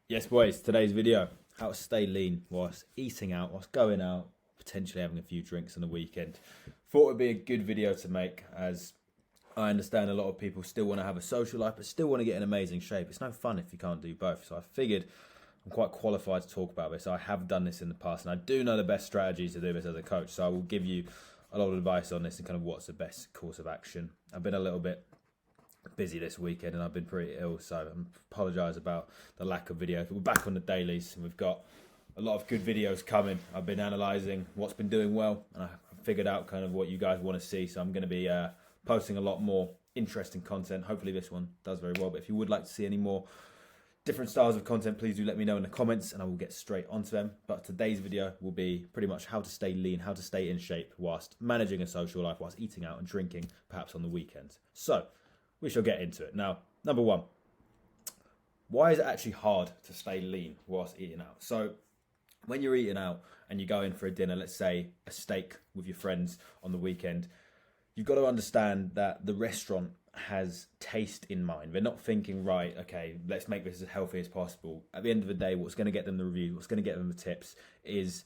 Yes, boys, today's video, how to stay lean whilst eating out, whilst going out, potentially having a few drinks on the weekend. Thought it would be a good video to make, as I understand a lot of people still want to have a social life, but still want to get in amazing shape. It's no fun if you can't do both. So I figured I'm quite qualified to talk about this. I have done this in the past, and I do know the best strategies to do this as a coach. So I will give you a lot of advice on this and kind of what's the best course of action. I've been a little bit busy this weekend and I've been pretty ill, so I apologise about the lack of videos. But we're back on the dailies and we've got a lot of good videos coming. I've been analysing what's been doing well and I figured out kind of what you guys want to see, so I'm going to be posting a lot more interesting content. Hopefully this one does very well, but if you would like to see any more different styles of content, please do let me know in the comments and I will get straight onto them. But today's video will be pretty much how to stay lean, how to stay in shape whilst managing a social life, whilst eating out and drinking, perhaps on the weekends. So we shall get into it. Now, number one, why is it actually hard to stay lean whilst eating out? So when you're eating out and you go in for a dinner, let's say a steak with your friends on the weekend, you've got to understand that the restaurant has taste in mind. They're not thinking, right, okay, let's make this as healthy as possible. At the end of the day, what's going to get them the reviews, what's going to get them the tips is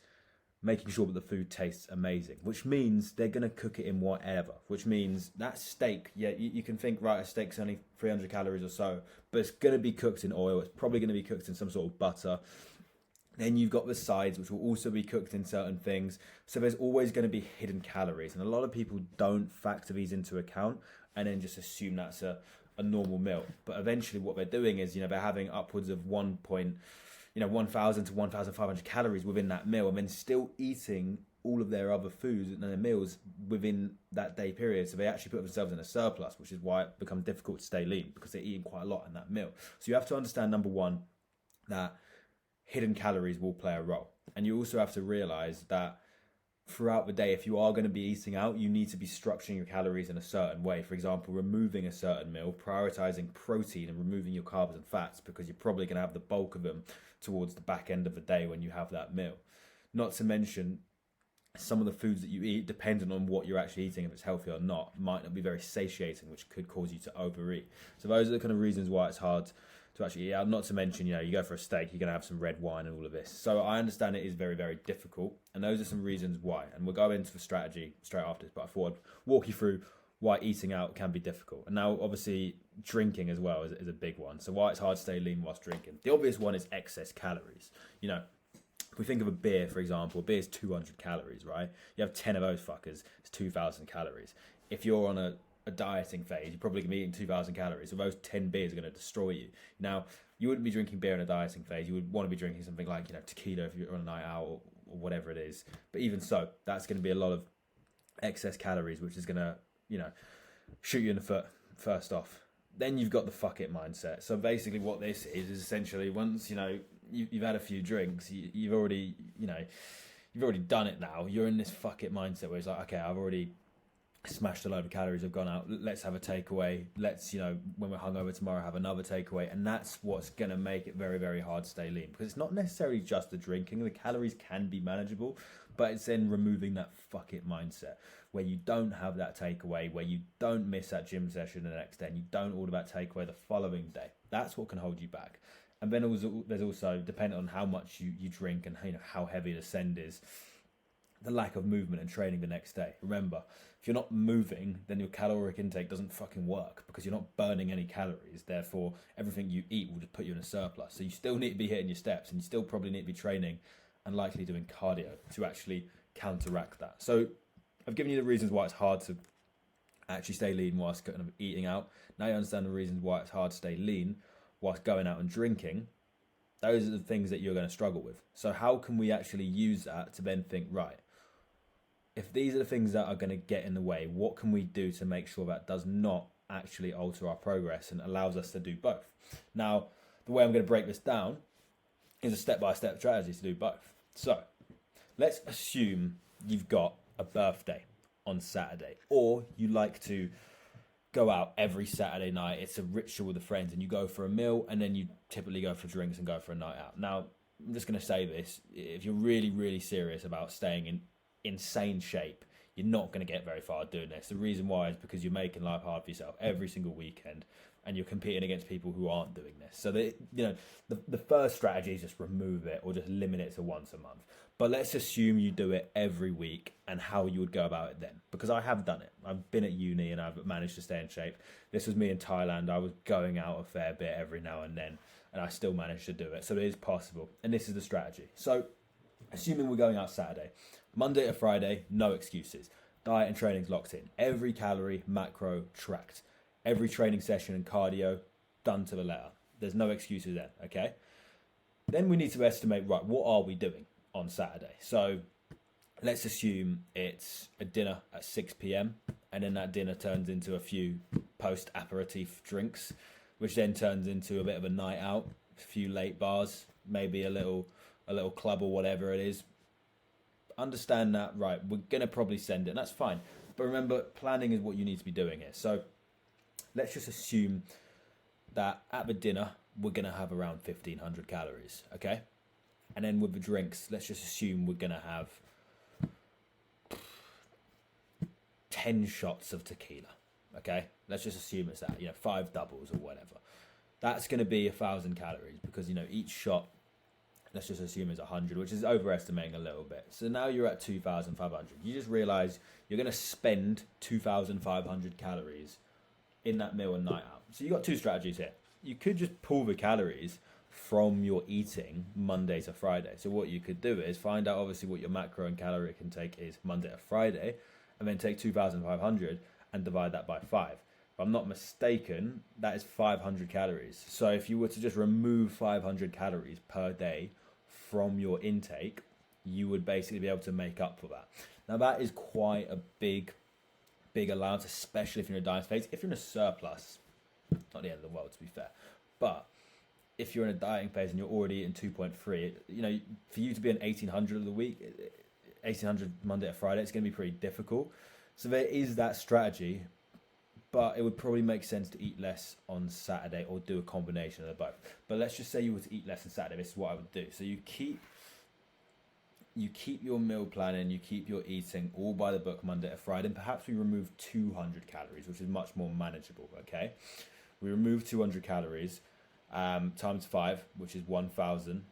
making sure that the food tastes amazing, which means they're going to cook it in whatever, which means that steak, yeah, you can think, right, a steak's only 300 calories or so, but it's going to be cooked in oil. It's probably going to be cooked in some sort of butter. Then you've got the sides, which will also be cooked in certain things. So there's always going to be hidden calories. And a lot of people don't factor these into account and then just assume that's a normal meal. But eventually what they're doing is, they're having upwards of 1,000 to 1,500 calories within that meal, and then still eating all of their other foods and their meals within that day period. So they actually put themselves in a surplus, which is why it becomes difficult to stay lean, because they're eating quite a lot in that meal. So you have to understand, number one, that hidden calories will play a role. And you also have to realize that throughout the day, if you are going to be eating out, you need to be structuring your calories in a certain way. For example, removing a certain meal, prioritizing protein and removing your carbs and fats, because you're probably going to have the bulk of them towards the back end of the day when you have that meal. Not to mention, some of the foods that you eat, depending on what you're actually eating, if it's healthy or not, might not be very satiating, which could cause you to overeat. So those are the kind of reasons why it's hard to actually eat out. Not to mention, you go for a steak, you're going to have some red wine and all of this. So I understand it is very, very difficult. And those are some reasons why. And we'll go into the strategy straight after this, but I thought I'd walk you through why eating out can be difficult. And now, obviously, drinking as well is a big one. So why it's hard to stay lean whilst drinking. The obvious one is excess calories. If we think of a beer, for example, a beer is 200 calories, right? You have 10 of those fuckers, it's 2,000 calories. If you're on a dieting phase, you're probably going to be eating 2,000 calories. So those 10 beers are going to destroy you. Now, you wouldn't be drinking beer in a dieting phase. You would want to be drinking something like, tequila if you're on a night out or whatever it is. But even so, that's going to be a lot of excess calories, which is going to, shoot you in the foot first off. Then you've got the fuck it mindset. So basically what this is essentially, once, you've had a few drinks, you've already done it now. You're in this fuck it mindset where it's like, okay, I've already smashed a load of calories, I've gone out, let's have a takeaway. Let's, when we're hungover tomorrow, have another takeaway. And that's what's going to make it very, very hard to stay lean, because it's not necessarily just the drinking. The calories can be manageable, but it's then removing that fuck it mindset where you don't have that takeaway, where you don't miss that gym session the next day, and you don't order that takeaway the following day. That's what can hold you back. And then there's also, depending on how much you drink and how heavy the send is, the lack of movement and training the next day. Remember, if you're not moving, then your caloric intake doesn't fucking work, because you're not burning any calories. Therefore, everything you eat will just put you in a surplus. So you still need to be hitting your steps, and you still probably need to be training and likely doing cardio to actually counteract that. So I've given you the reasons why it's hard to actually stay lean whilst kind of eating out. Now you understand the reasons why it's hard to stay lean whilst going out and drinking. Those are the things that you're going to struggle with. So how can we actually use that to then think, right, if these are the things that are going to get in the way, what can we do to make sure that does not actually alter our progress and allows us to do both? Now, the way I'm going to break this down is a step-by-step strategy to do both. So let's assume you've got a birthday on Saturday, or you like to go out every Saturday night. It's a ritual with the friends, and you go for a meal, and then you typically go for drinks and go for a night out. Now, I'm just going to say this. If you're really, really serious about staying in insane shape, you're not going to get very far doing this. The reason why is because you're making life hard for yourself every single weekend. and you're competing against people who aren't doing this. So the first strategy is just remove it or just limit it to once a month. But let's assume you do it every week and how you would go about it then. Because I have done it. I've been at uni and I've managed to stay in shape. This was me in Thailand. I was going out a fair bit every now and then, and I still managed to do it. So it is possible. And this is the strategy. So assuming we're going out Saturday, Monday to Friday, no excuses. Diet and training's locked in. Every calorie, macro tracked. Every training session and cardio done to the letter. There's no excuses then, okay? Then we need to estimate, right, what are we doing on Saturday? So let's assume it's a dinner at 6 p.m. and then that dinner turns into a few post-aperitif drinks, which then turns into a bit of a night out, a few late bars, maybe a little club or whatever it is. Understand that, right, we're going to probably send it, and that's fine. But remember, planning is what you need to be doing here. So let's just assume that at the dinner, we're going to have around 1,500 calories, okay? And then with the drinks, let's just assume we're going to have 10 shots of tequila, okay? Let's just assume it's that, 5 doubles or whatever. That's going to be 1,000 calories because, each shot, let's just assume is 100, which is overestimating a little bit. So now you're at 2,500. You just realize you're going to spend 2,500 calories in that meal and night out. So you've got two strategies here. You could just pull the calories from your eating Monday to Friday. So what you could do is find out obviously what your macro and calorie intake is Monday to Friday, and then take 2,500 and divide that by 5. If I'm not mistaken, that is 500 calories. So if you were to just remove 500 calories per day from your intake, you would basically be able to make up for that. Now that is quite a big allowance, especially if you're in a diet phase. If you're in a surplus, not the end of the world to be fair, but if you're in a dieting phase and you're already eating 2.3, for you to be an 1,800 of the week, 1,800 Monday to Friday, it's going to be pretty difficult. So there is that strategy, but it would probably make sense to eat less on Saturday or do a combination of the both. But let's just say you were to eat less on Saturday. This is what I would do. So you keep your meal planning, you keep your eating all by the book Monday to Friday, and perhaps we remove 200 calories, which is much more manageable, okay? We remove 200 calories times 5, which is 1,000,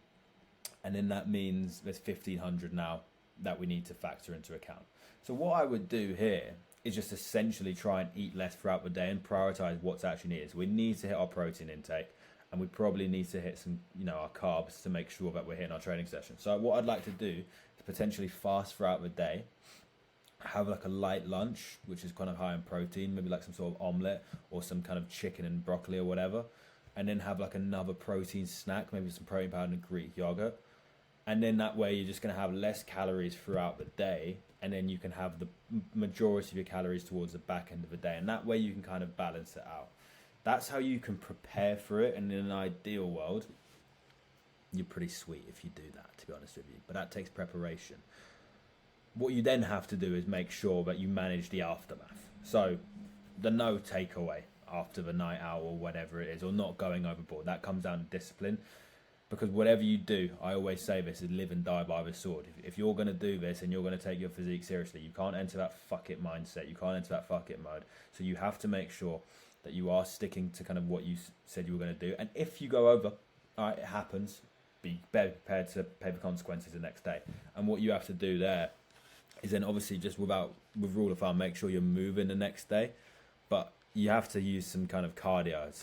and then that means there's 1,500 now that we need to factor into account. So what I would do here is just essentially try and eat less throughout the day and prioritize what's actually needed. So we need to hit our protein intake, and we probably need to hit some, our carbs to make sure that we're hitting our training session. So what I'd like to do is potentially fast throughout the day, have like a light lunch, which is kind of high in protein, maybe like some sort of omelette or some kind of chicken and broccoli or whatever, and then have like another protein snack, maybe some protein powder and Greek yogurt. And then that way you're just going to have less calories throughout the day, and then you can have the majority of your calories towards the back end of the day, and that way you can kind of balance it out. That's how you can prepare for it, and in an ideal world, you're pretty sweet if you do that, to be honest with you. But that takes preparation. What you then have to do is make sure that you manage the aftermath. So the no takeaway after the night out or whatever it is, or not going overboard, that comes down to discipline. Because whatever you do, I always say this, is live and die by the sword. If you're going to do this and you're going to take your physique seriously, you can't enter that fuck it mindset. You can't enter that fuck it mode. So you have to make sure that you are sticking to kind of what you said you were going to do. And if you go over, all right, it happens. Be prepared to pay the consequences the next day. And what you have to do there is then obviously just with rule of thumb, make sure you're moving the next day. But you have to use some kind of cardio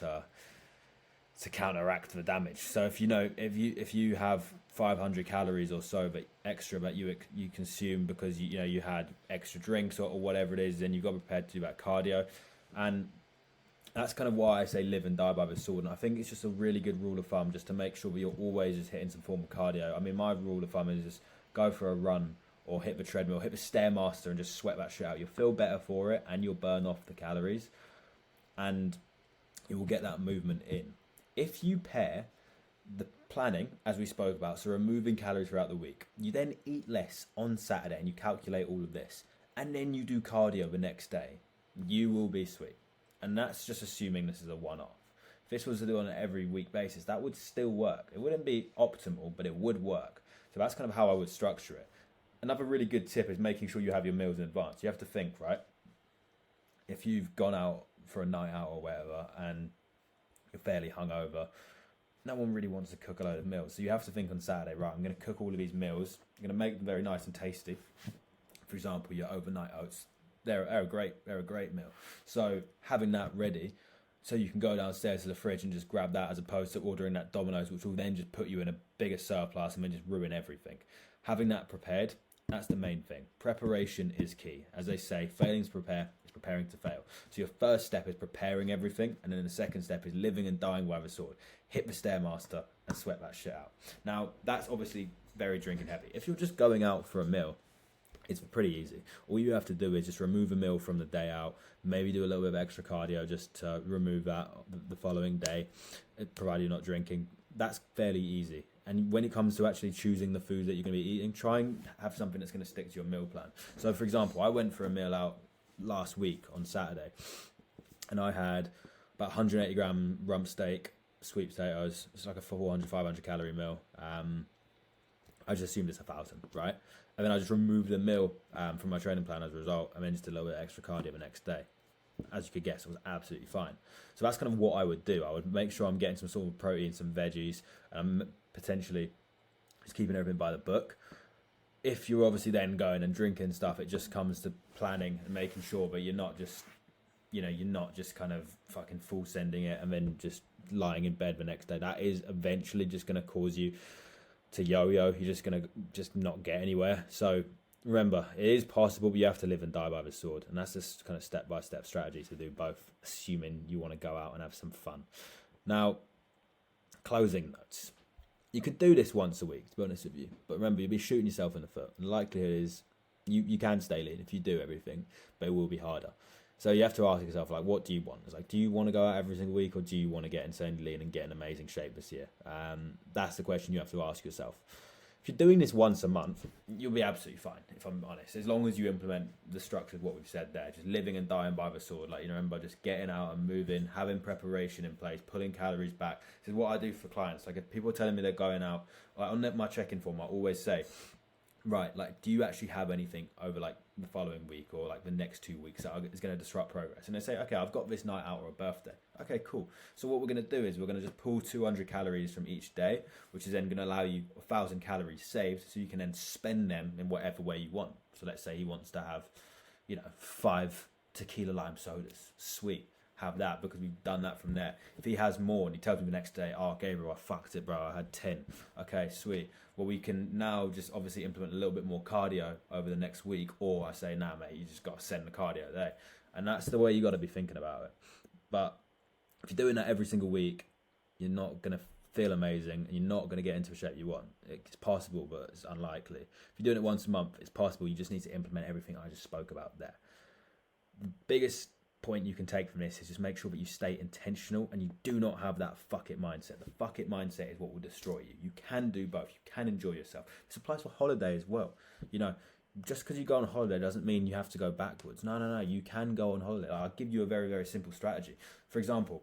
to counteract the damage. So if you have 500 calories or so but extra that you consume because you had extra drinks or whatever it is, then you've got to be prepared to do that cardio. And that's kind of why I say live and die by the sword. And I think it's just a really good rule of thumb just to make sure that you're always just hitting some form of cardio. I mean, my rule of thumb is just go for a run or hit the treadmill, hit the Stairmaster and just sweat that shit out. You'll feel better for it and you'll burn off the calories and you will get that movement in. If you pair the planning, as we spoke about, so removing calories throughout the week, you then eat less on Saturday and you calculate all of this, and then you do cardio the next day, you will be sweet. And that's just assuming this is a one-off. If this was to do on an every week basis, that would still work. It wouldn't be optimal, but it would work. So that's kind of how I would structure it. Another really good tip is making sure you have your meals in advance. You have to think, right? If you've gone out for a night out or whatever, and you're fairly hungover. No one really wants to cook a load of meals. So you have to think on Saturday, right, I'm going to cook all of these meals. I'm going to make them very nice and tasty. For example, your overnight oats, they're a great meal. So having that ready, so you can go downstairs to the fridge and just grab that, as opposed to ordering that Domino's, which will then just put you in a bigger surplus and then just ruin everything. Having that prepared, that's the main thing. Preparation is key. As they say, failing to prepare is preparing to fail. So your first step is preparing everything, and then the second step is living and dying by the sword. Hit the Stairmaster and sweat that shit out. Now, that's obviously very drinking heavy. If you're just going out for a meal, it's pretty easy. All you have to do is just remove a meal from the day out, maybe do a little bit of extra cardio just to remove that the following day, provided you're not drinking. That's fairly easy. And when it comes to actually choosing the food that you're going to be eating, try and have something that's going to stick to your meal plan. So, for example, I went for a meal out last week on Saturday, and I had about 180 gram rump steak, sweet potatoes. It's like a 400, 500 calorie meal. I just assumed it's 1,000, right? And then I just removed the meal from my training plan as a result, and then just did a little bit of extra cardio the next day. As you could guess, it was absolutely fine. So that's kind of what I would do. I would make sure I'm getting some sort of protein, some veggies, and I'm potentially just keeping everything by the book. If you're obviously then going and drinking stuff, it just comes to planning and making sure that you're not just, you're not just kind of fucking full sending it and then just lying in bed the next day. That is eventually just going to cause you to yo-yo. You're just going to just not get anywhere. So remember, it is possible, but you have to live and die by the sword. And that's just kind of step-by-step strategy to do both, assuming you want to go out and have some fun. Now, closing notes. You could do this once a week, to be honest with you. But remember, you'll be shooting yourself in the foot. The likelihood is you can stay lean if you do everything, but it will be harder. So you have to ask yourself, like, what do you want? It's like, do you want to go out every single week, or do you want to get insanely lean and get in amazing shape this year? That's the question you have to ask yourself. If you're doing this once a month, you'll be absolutely fine, if I'm honest. As long as you implement the structure of what we've said there, just living and dying by the sword. Like, remember, just getting out and moving, having preparation in place, pulling calories back. This is what I do for clients. Like, if people are telling me they're going out, like on my check-in form, I always say, right, like, do you actually have anything over like the following week or like the next 2 weeks that is going to disrupt progress? And they say, okay, I've got this night out or a birthday. Okay, cool. So what we're going to do is we're going to just pull 200 calories from each day, which is then going to allow you 1,000 calories saved, so you can then spend them in whatever way you want. So let's say he wants to have, 5 tequila lime sodas. Sweet. Have that, because we've done that from there. If he has more and he tells me the next day, oh, Gabriel, I fucked it, bro, I had 10. Okay, sweet. Well, we can now just obviously implement a little bit more cardio over the next week, or I say, nah, mate, you just got to send the cardio there. And that's the way you got to be thinking about it. But if you're doing that every single week, you're not going to feel amazing, and you're not going to get into the shape you want. It's possible, but it's unlikely. If you're doing it once a month, it's possible. You just need to implement everything I just spoke about there. The biggest point you can take from this is just make sure that you stay intentional and you do not have that fuck it mindset. The fuck it mindset is what will destroy you. You can do both. You can enjoy yourself. This applies for holiday as well. Just because you go on holiday doesn't mean you have to go backwards. No. You can go on holiday. I'll give you a very, very simple strategy. For example,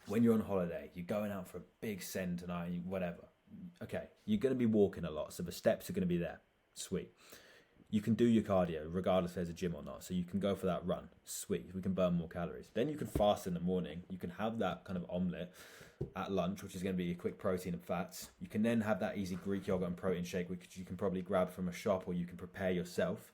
when you're on holiday, you're going out for a big send tonight, whatever. Okay, you're going to be walking a lot, so the steps are going to be there. Sweet. You can do your cardio regardless if there's a gym or not. So you can go for that run. Sweet. We can burn more calories. Then you can fast in the morning. You can have that kind of omelette at lunch, which is going to be a quick protein and fats. You can then have that easy Greek yogurt and protein shake, which you can probably grab from a shop or you can prepare yourself.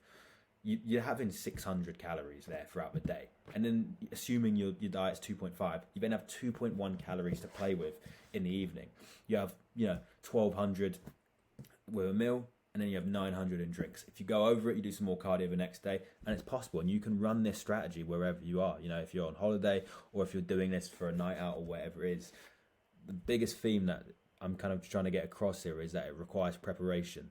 You're having 600 calories there throughout the day. And then assuming your diet's 2.5, you then have 2.1 calories to play with in the evening. You have, 1,200 with a meal, and then you have 900 in drinks. If you go over it, you do some more cardio the next day, and it's possible. And you can run this strategy wherever you are. If you're on holiday or if you're doing this for a night out or whatever it is. The biggest theme that I'm kind of trying to get across here is that it requires preparation.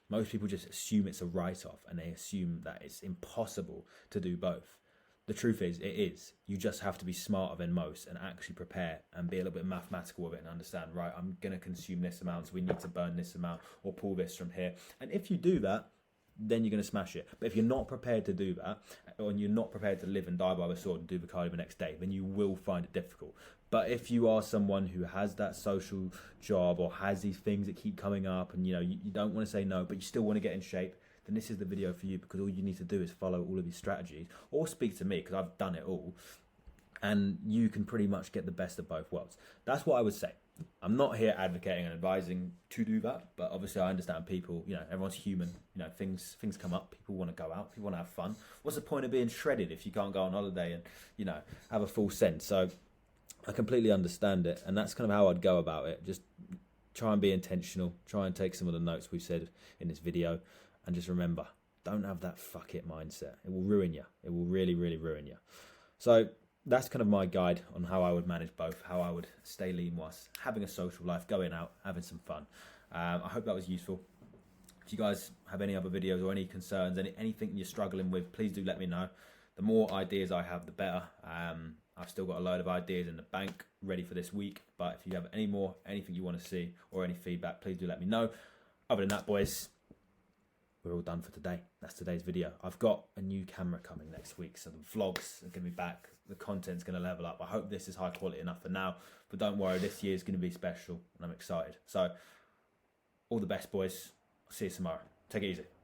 Most people just assume it's a write-off, and they assume that it's impossible to do both. The truth is, it is. You just have to be smarter than most and actually prepare and be a little bit mathematical with it and understand, right, I'm going to consume this amount, so we need to burn this amount or pull this from here. And if you do that, then you're going to smash it. But if you're not prepared to do that, or you're not prepared to live and die by the sword and do the cardio the next day, then you will find it difficult. But if you are someone who has that social job or has these things that keep coming up and, you don't want to say no, but you still want to get in shape, then this is the video for you, because all you need to do is follow all of these strategies or speak to me, because I've done it all, and you can pretty much get the best of both worlds. That's what I would say. I'm not here advocating and advising to do that, but obviously I understand people, everyone's human, things come up, people want to go out, people want to have fun. What's the point of being shredded if you can't go on holiday and, have a full sense? So I completely understand it, and that's kind of how I'd go about it. Just try and be intentional, try and take some of the notes we've said in this video, and just remember, don't have that fuck it mindset. It will ruin you. It will really, really ruin you. So that's kind of my guide on how I would manage both, how I would stay lean whilst having a social life, going out, having some fun. I hope that was useful. If you guys have any other videos or any concerns, anything you're struggling with, please do let me know. The more ideas I have, the better. I've still got a load of ideas in the bank ready for this week, but if you have anything you want to see or any feedback, please do let me know. Other than that, boys, we're all done for today. That's today's video. I've got a new camera coming next week, so the vlogs are going to be back. The content's going to level up. I hope this is high quality enough for now, but don't worry, this year is going to be special, and I'm excited. So, all the best, boys. I'll see you tomorrow. Take it easy.